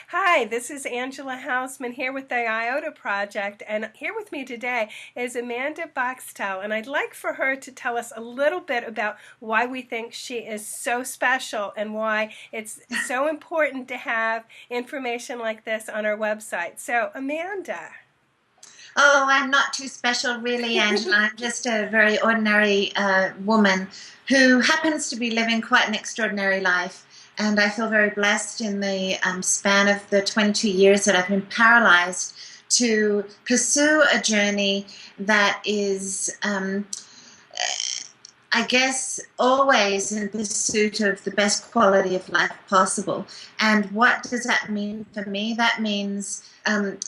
Hi, this is Angela Hausman here with the IOTA Project, and here with me today is Amanda Boxtel, and I'd like for her to tell us a little bit about why we think she is so special and why it's so important to have information like this on our website. So, Amanda. Oh, I'm not too special, really, Angela. I'm just a very ordinary woman who happens to be living quite an extraordinary life. And I feel very blessed in the span of the 22 years that I've been paralyzed to pursue a journey that is, I guess, always in pursuit of the best quality of life possible. And what does that mean for me? That means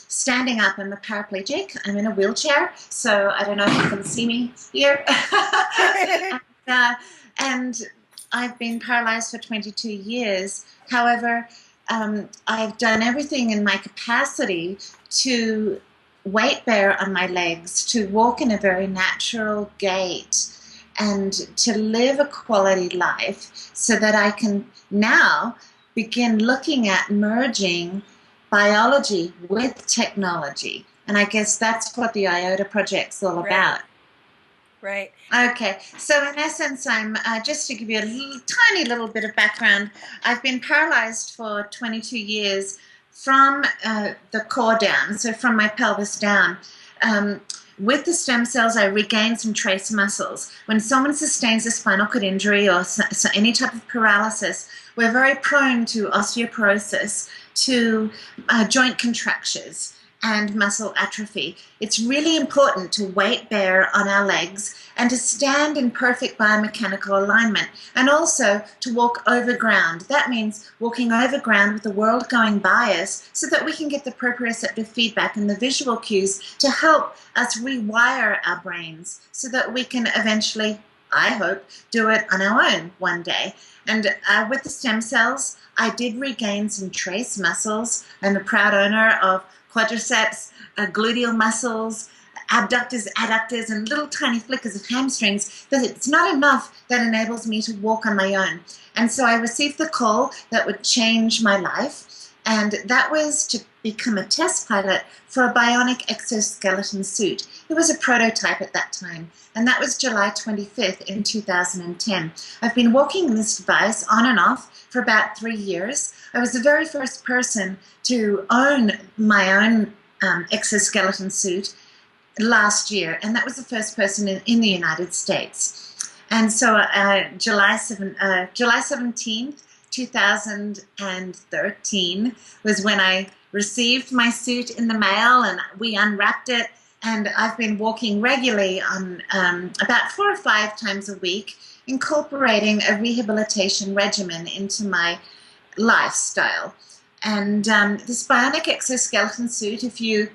standing up. I'm a paraplegic. I'm in a wheelchair, so I don't know if you can see me here. And I've been paralyzed for 22 years. However, I've done everything in my capacity to weight bear on my legs, to walk in a very natural gait, and to live a quality life so that I can now begin looking at merging biology with technology. And I guess that's what the IOTA Project's all about. Right. Okay, so in essence, I'm just to give you a tiny little bit of background, I've been paralyzed for 22 years from the core down, so from my pelvis down. With the stem cells, I regained some trace muscles. When someone sustains a spinal cord injury or any type of paralysis, we're very prone to osteoporosis, to joint contractures and muscle atrophy. It's really important to weight bear on our legs and to stand in perfect biomechanical alignment, and also to walk over ground. That means walking over ground with the world going by us so that we can get the proprioceptive feedback and the visual cues to help us rewire our brains so that we can eventually, I hope, do it on our own one day. And with the stem cells, I did regain some trace muscles. I'm a proud owner of quadriceps, gluteal muscles, abductors, adductors, and little tiny flickers of hamstrings, but it's not enough that enables me to walk on my own. And so I received the call that would change my life, and that was to become a test pilot for a bionic exoskeleton suit. It was a prototype at that time, and that was July 25th in 2010. I've been walking in this device on and off for about 3 years. I was the very first person to own my own exoskeleton suit last year, and that was the first person in the United States. And so July 17th, 2013 was when I received my suit in the mail, and we unwrapped it, and I've been walking regularly on about 4 or 5 times a week, incorporating a rehabilitation regimen into my lifestyle. And this bionic exoskeleton suit, if you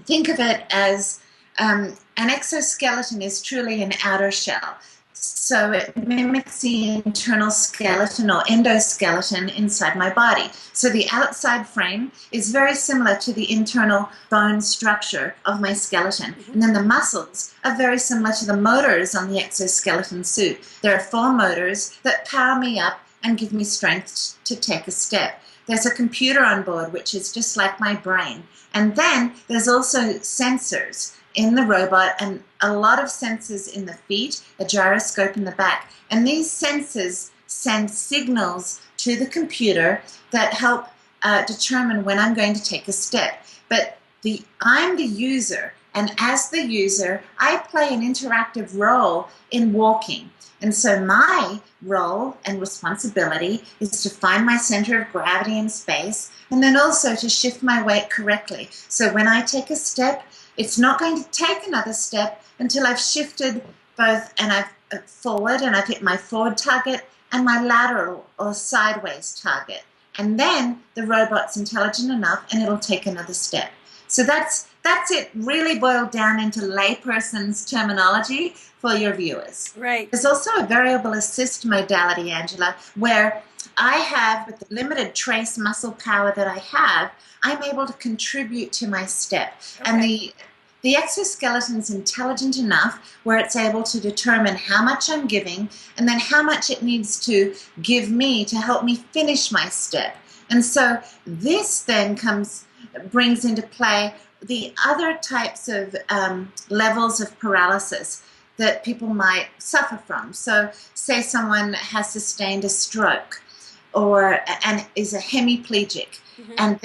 think of it as an exoskeleton is truly an outer shell. So it mimics the internal skeleton or endoskeleton inside my body. So the outside frame is very similar to the internal bone structure of my skeleton. And then the muscles are very similar to the motors on the exoskeleton suit. There are 4 motors that power me up and give me strength to take a step. There's a computer on board, which is just like my brain. And then there's also sensors in the robot, and a lot of sensors in the feet, a gyroscope in the back. And these sensors send signals to the computer that help determine when I'm going to take a step. But I'm the user, and as the user, I play an interactive role in walking. And so my role and responsibility is to find my center of gravity in space, and then also to shift my weight correctly. So when I take a step, it's not going to take another step until I've shifted both and I've forward and I've hit my forward target and my lateral or sideways target. And then the robot's intelligent enough and it'll take another step. So that's it really boiled down into layperson's terminology for your viewers. Right. There's also a variable assist modality, Angela, where I have, with the limited trace muscle power that I have, I'm able to contribute to my step. Okay. And the exoskeleton's intelligent enough where it's able to determine how much I'm giving and then how much it needs to give me to help me finish my step. And so this then brings into play the other types of levels of paralysis that people might suffer from. So say someone has sustained a stroke and is a hemiplegic, and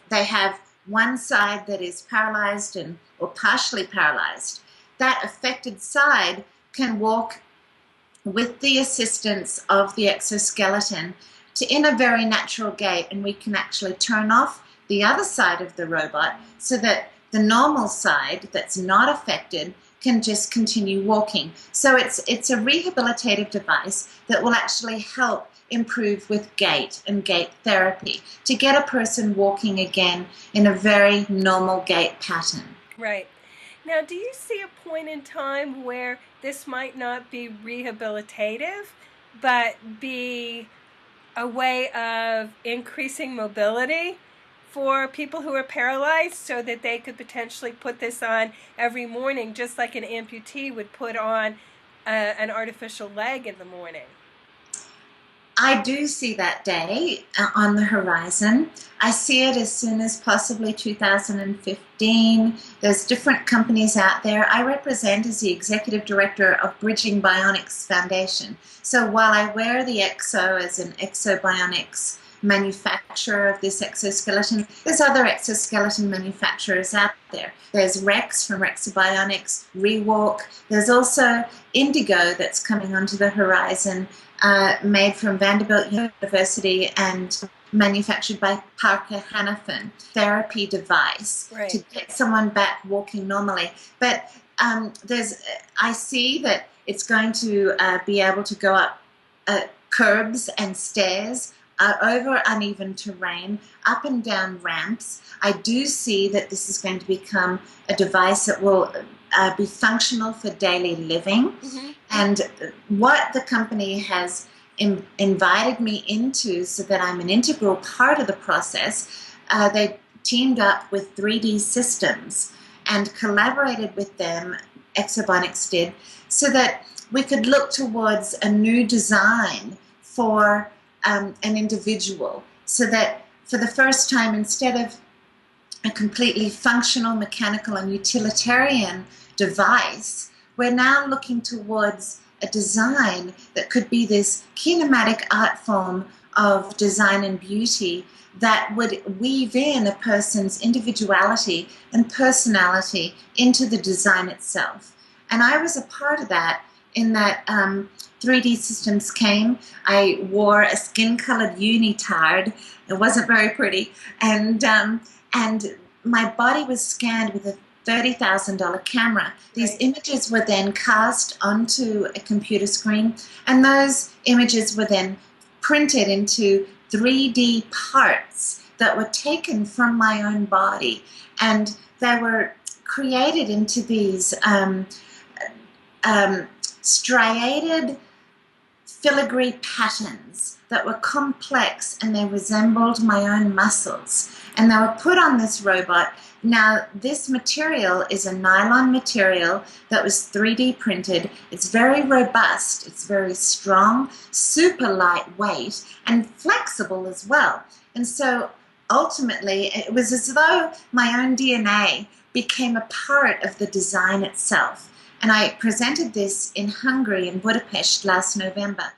they have one side that is paralyzed or partially paralyzed. That affected side can walk with the assistance of the exoskeleton in a very natural gait, and we can actually turn off the other side of the robot so that the normal side that's not affected can just continue walking. So it's a rehabilitative device that will actually help improve with gait and gait therapy to get a person walking again in a very normal gait pattern. Right. Now, do you see a point in time where this might not be rehabilitative, but be a way of increasing mobility for people who are paralyzed, so that they could potentially put this on every morning, just like an amputee would put on an artificial leg in the morning? I do see that day on the horizon. I see it as soon as possibly 2015. There's different companies out there. I represent as the executive director of Bridging Bionics Foundation. So while I wear the Exo as an Exobionics manufacturer of this exoskeleton, there's other exoskeleton manufacturers out there. There's Rex from Rexobionics, Rewalk. There's also Indigo that's coming onto the horizon, made from Vanderbilt University and manufactured by Parker Hannifin, therapy device to get someone back walking normally. But I see that it's going to be able to go up curbs and stairs, over uneven terrain, up and down ramps. I do see that this is going to become a device that will be functional for daily living. And what the company has invited me into, so that I'm an integral part of the process, they teamed up with 3D Systems and collaborated with them, Exobionics did, so that we could look towards a new design for an individual, so that for the first time, instead of a completely functional, mechanical, and utilitarian device, we're now looking towards a design that could be this kinematic art form of design and beauty that would weave in a person's individuality and personality into the design itself. And I was a part of that, in that 3D Systems came. I wore a skin-colored unitard. It wasn't very pretty. And my body was scanned with a $30,000 camera. These images were then cast onto a computer screen, and those images were then printed into 3D parts that were taken from my own body, and they were created into these striated filigree patterns that were complex, and they resembled my own muscles, and they were put on this robot. Now, this material is a nylon material that was 3D printed. It's very robust, it's very strong, super lightweight, and flexible as well. And so ultimately, it was as though my own DNA became a part of the design itself. And I presented this in Hungary, in Budapest, last November.